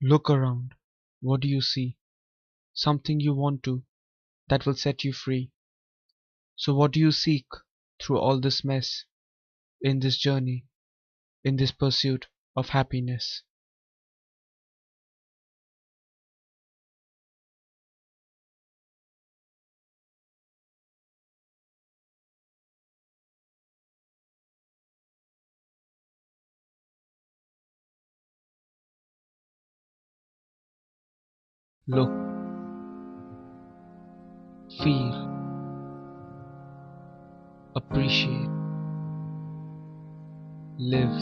Look around. What do you see? Something you want to, that will set you free. So what do you seek through all this mess, in this journey, in this pursuit of happiness? Look, feel, appreciate, live.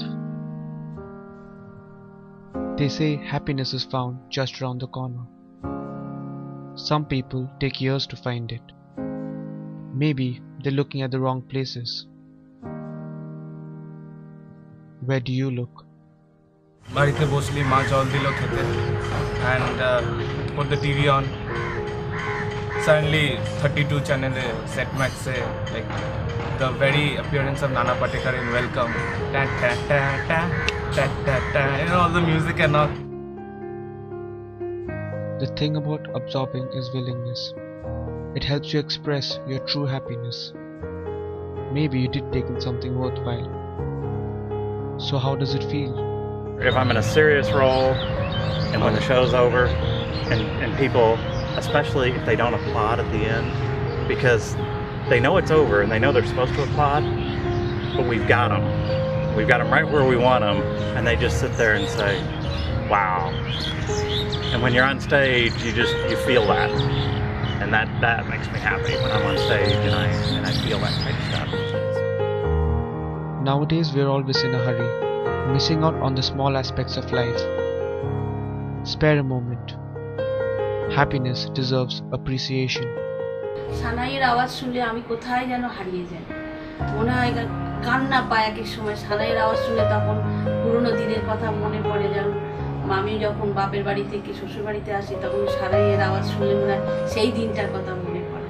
They say happiness is found just around the corner. Some people take years to find it. Maybe they're looking at the wrong places. Where do you look? বাড়িতে বসলি মা জল দিল খেতে and put the TV on. Suddenly 32 channel set match se like the very appearance of Nana Patekar in Welcome. Ta ta ta ta ta ta ta. You know all the music and all. The thing about absorbing is willingness. It helps you express your true happiness. Maybe you did take in something worthwhile. So how does it feel? If I'm in a serious role and when the show's over and people, especially if they don't applaud at the end, because they know it's over and they know they're supposed to applaud, but we've got them. We've got them right where we want them, and they just sit there and say, wow. And when you're on stage, you feel that. And that makes me happy when I'm on stage and I feel that kind of stuff. Nowadays we're always in a hurry, missing out on the small aspects of life. Spare a moment. Happiness deserves appreciation. সানাইয়ের আওয়াজ শুনলে আমি কোথায় যেন হারিয়ে যাই, মনে হয় কান্না পায় এক এক সময়। সানাইয়ের আওয়াজ শুনলে তখন পুরনো দিনের কথা মনে পড়ে। যেন আমি যখন বাপের বাড়ি থেকে শ্বশুর বাড়িতে আসি তখন সানাইয়ের আওয়াজ শুনলে মনে হয় সেই দিনটার কথা মনে পড়ে।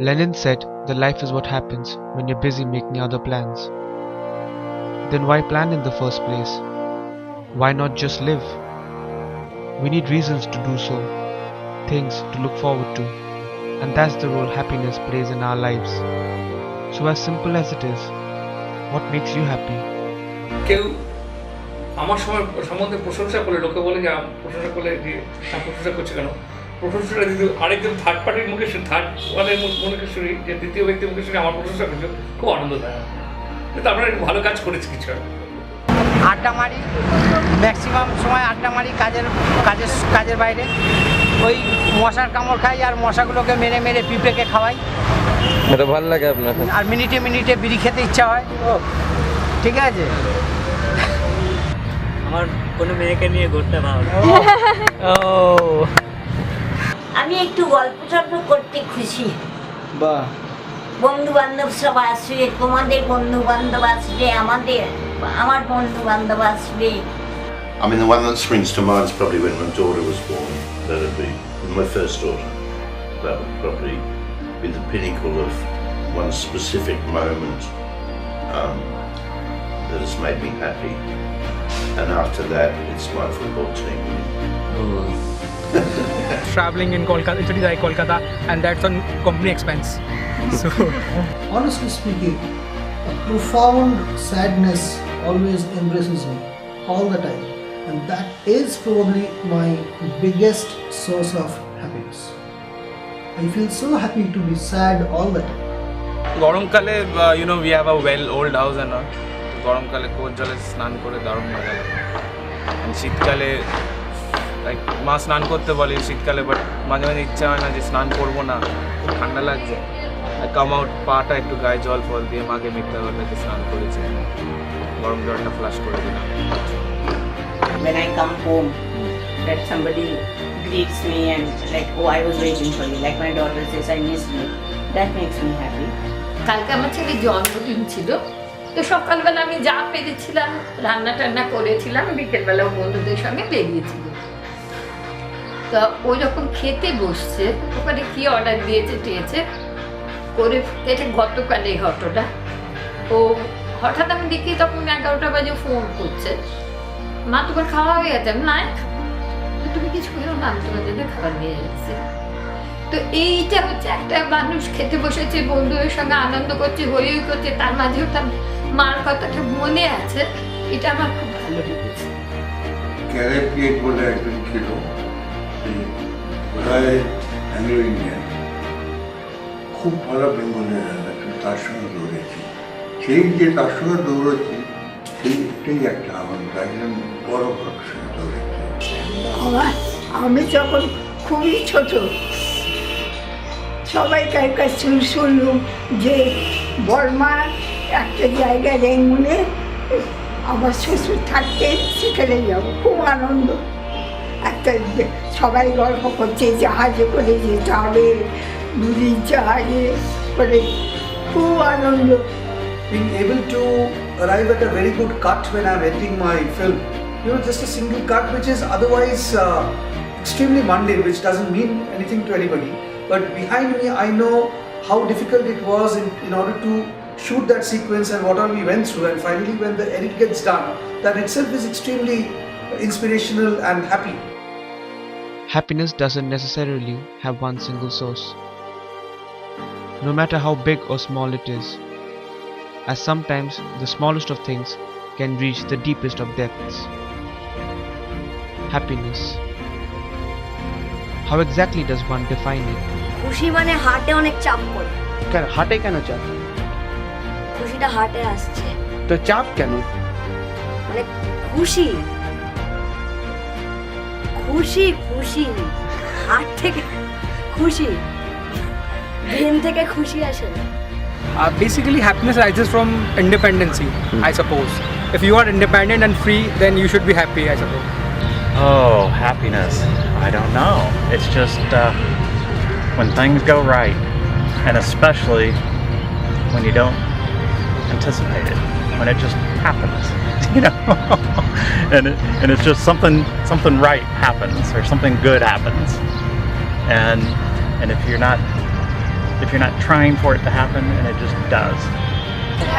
Lenin said that life is what happens when you're busy making other plans. Then why plan in the first place? Why not just live? We need reasons to do so, things to look forward to, and that's the role happiness plays in our lives. So as simple as it is, what makes you happy? কেউ আমার সম্বন্ধে প্রশংসা করলে লোকে বলে যে প্রশংসা করলে যে প্রশংসা করছে কেন, প্রশংসাটা যদি আরেকজন থার্ড পার্টির মুখে থার্ড ওয়ানের মুখে শুনি, যে দ্বিতীয় ব্যক্তির মুখে শুনি আমার প্রশংসা করছে, খুব আনন্দ দেয়। কিন্তু আমরা একটু ভালো কাজ করেছি কিছু। আড্ডা মারি, ম্যাক্সিমাম সময় আড্ডা মারি কাজের বাইরে। ওই মশার কামড় খাই আর মশাগুলোকে মেরে মেরে পিঁপড়েকে খাওয়াই। এটা ভালো লাগে আপনার? আর মিনিটে মিনিটে বিড়ি খেতে ইচ্ছা হয়। ঠিক আছে, আমার কোনো মেয়েকে নিয়ে ঘুরতে ভালো। আমি একটু গল্প টল্প করতে খুশি। বাহ। বন্ধু বান্ধব সব আসবে, তোমাদের বন্ধু বান্ধব আসবে, আমার বন্ধু বান্ধব আসবে। I mean, the one that springs to mind is probably when my daughter was born. That would be my first daughter. That would probably be the pinnacle of one specific moment that has made me happy. And after that, it's my football team. Traveling in Kolkata, City like Kolkata, and that's on company expense. So honestly speaking, a profound sadness always embraces me all the time, and that is probably my biggest source of happiness. I feel so happy to be sad all the time. গরমকালে we have a well old house and all. গরমকালে coat জলে স্নান করে দারুণ মজা লাগে। শীতকালে like মা স্নান করতে বলে শীতকালে, বাট মাঝে মাঝে ইচ্ছা হয় না যে স্নান করবো না, খুব ঠান্ডা লাগছে। কাম আউট পাটা একটু গায়ে জল ফল দিয়ে মাকে মিথ্যা করলে স্নান করেছে, গরম জলটা ফ্লাশ করে দিলাম। When I come home, that somebody greets me and like, oh, I was waiting for you. Like my daughter says, I miss you. That makes me happy. কালকে আমার ছেলের জন্মদিন ছিল, তো সকালবেলা আমি যা পেরেছিলাম রান্না টান্না করেছিলাম, বিকেলবেলা বন্ধুদের সঙ্গে বেরিয়েছিল। তো ওই যখন খেতে বসছে, ওখানে কি অর্ডার দিয়েছে টেয়েছে করে, এটা গতকাল এই ঘটনা। ও হঠাৎ আমি দেখি তখন 11টা বাজে ফোন করছে, মা তোমার খাওয়া হয়ে গেছে? আমি না, তুমি কিছু খেলো না, আমি তোমার জন্য খাবার নিয়ে যাচ্ছি। তো এইটা হচ্ছে একটা মানুষ খেতে বসেছে, বন্ধুদের সঙ্গে আনন্দ করছে, হই হই করছে, তার মাঝেও তার মার কথাটা মনে আছে, এটা আমার খুব ভালো লেগেছে। ক্যারেট কেক বলে একজন ছিল, বোধহয় অ্যাংলো ইন্ডিয়ান, খুব ভালো বেঙ্গলের তার সঙ্গে দৌড়েছি। সেই যে তার সঙ্গে দৌড়েছি সেইটাই একটা আনন্দ, একজন বড় ভক্তের সঙ্গে দৌড়েছি। আমি যখন খুবই ছোট, সবাইকার কাছে শুনলুম যে বর্মা একটা জায়গায় রেঙ্গুনে আমার শ্বশুর থাকতেন, সেখানে যাবো, খুব আনন্দ। একটা সবাই গল্প করছে জাহাজে করে যেতে হবে, নদীর জাহাজে করে, খুব আনন্দ। Being able to arrive at a very good cut when I'm editing my film, just a single cut which is otherwise extremely mundane, which doesn't mean anything to anybody, but behind me I know how difficult it was in order to shoot that sequence and what all we went through, and finally when the edit gets done, that itself is extremely inspirational and happy. Happiness doesn't necessarily have one single source, no matter how big or small it is, as sometimes the smallest of things can reach the deepest of depths. Happiness. How exactly does one define it? খুশি মানে হার্টে অনেক চাপ পড়ে। কেন হার্টে কেন চাপ? খুশিটা হার্টে আসছে তো চাপ কেন? মানে খুশি খুশি খুশি হার্ট থেকে খুশি, ব্রেন থেকে খুশি আসে। Basically, happiness rises from independency, I suppose. If you are independent and free, then you should be happy, I suppose. Oh, happiness. I don't know. It's just when things go right, and especially when you don't anticipate it, when it just happens, and it's just something right happens or something good happens, and if you're not trying for it to happen, and it just does.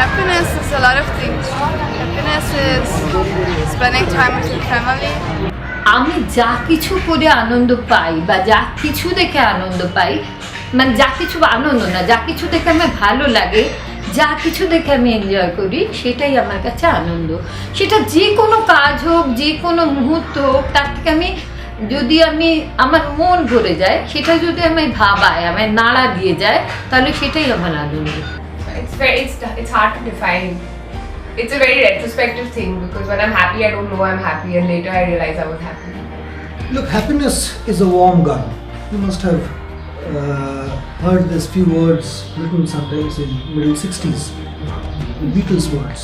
Happiness is a lot of things. Happiness is spending time with your family. আমি যা কিছু করে আনন্দ পাই বা যা কিছু দেখে আনন্দ পাই, মানে যা কিছু আনন্দ না, যা কিছু দেখে আমার ভালো লাগে, যা কিছু দেখে আমি এনজয় করি, সেটাই আমার কাছে আনন্দ। সেটা যে কোনো কাজ হোক, যে কোনো মুহূর্ত হোক, তার থেকে যদি আমার মন ভরে যায়, সেটা যদি আমায় ভাবায়, আমায় নাড়া দিয়ে যায়, তাহলে সেটাই আমার আনন্দ। It's hard to define. It's a very retrospective thing, because when I'm happy, I don't know I'm happy, and later I realize I was happy. Look, happiness is a warm gun. You must have heard these few words written sometimes in middle 60s, the Beatles words.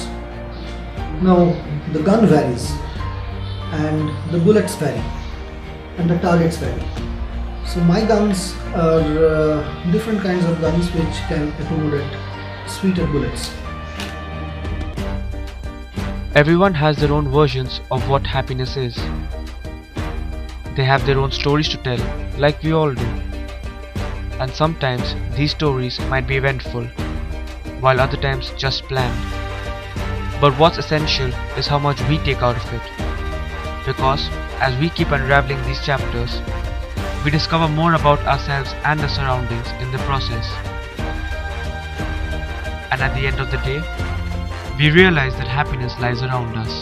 Now the gun varies, and the bullets vary, and the targets vary. So my guns are different kinds of guns which can accommodate sweeter bullets. Everyone has their own versions of what happiness is. They have their own stories to tell, like we all do. And sometimes these stories might be eventful, while other times just planned. But what's essential is how much we take out of it. Because as we keep unraveling these chapters, we discover more about ourselves and the surroundings in the process. And at the end of the day, we realize that happiness lies around us.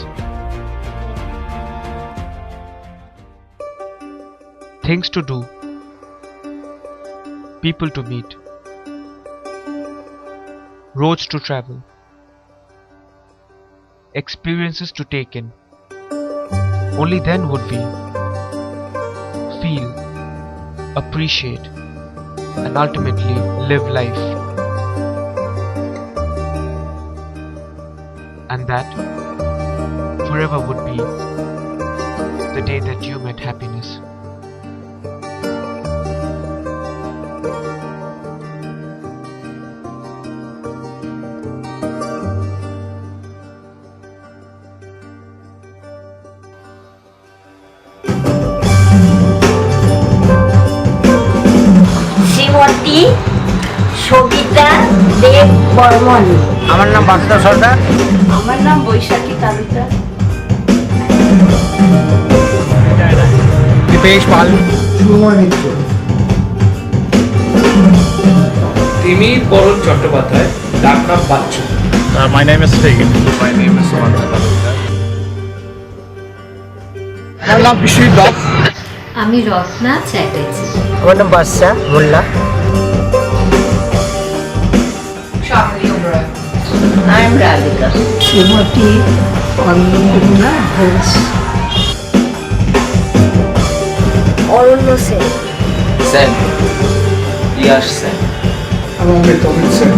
Things to do, people to meet, roads to travel, experiences to take in. Only then would we feel, appreciate, and ultimately live life. And that forever would be the day that you met happiness. Shrimati Sabita দেব বর্মন। আমার নাম বাসুদেব সর্দার। আমার নাম বৈশাখী তালুকদার। দীপেশ পাল। সুময় মিত্র। তিমি বরণ চট্টোপাধ্যায়, ডাক নাম Bachchu. My name is Steve. My name is Sumanta Talukdar. আমার নাম বিশ্বজিৎ দাস। আমি রত্না চ্যাটার্জি। আমার নাম বাদশা মোল্লা। Shamali Oberoi. I am Radhika. Shrimati Annapurna Ghosh. Aranya Sen. Sen. Yash Sen. আমার অমিত সেন।